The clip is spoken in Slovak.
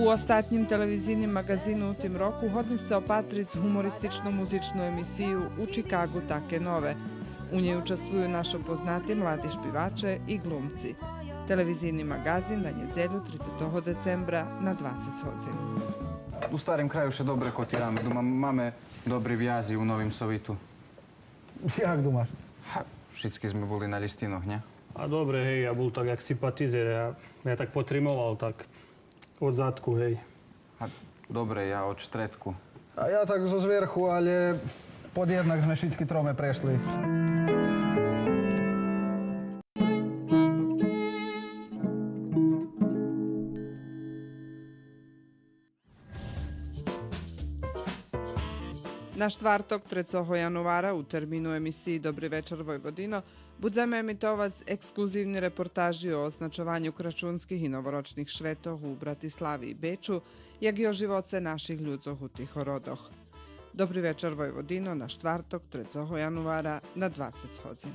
остатнім телевізійним магазину у тим року hodni se opatric humoristično-muzičnu emisiju U Čikagu take nove. U njej učestvuju naši poznati mladi špivače i glumci. Televizijni magazin na nedjelju 30. decembra na 20 hodin. U starem kraju še dobre kotirame. Máme dobrí viazy u Novým Sovitu. Jak dumaš? Všetci sme boli na listinoch, ne? A dobre, hej, ja bol tak jak sympatizer. Ja tak potrimoval tak od zadku, hej. Dobre, ja od štretku. A ja tak zo zverchu, ale pod jednak sme všetky trome prešli. Na štvrtok 3. januára u termínu emisiji Dobrý večer Vojvodino budeme emitovať ekskluzívne reportáži o označovanju kračunskih i novoročnih švetoh u Bratislavi i Beču, jak i o živoce naših ľudzoch u tých horodoch. Dobrý večer Vojvodino na štvrtok 3. januára na 20 hodin.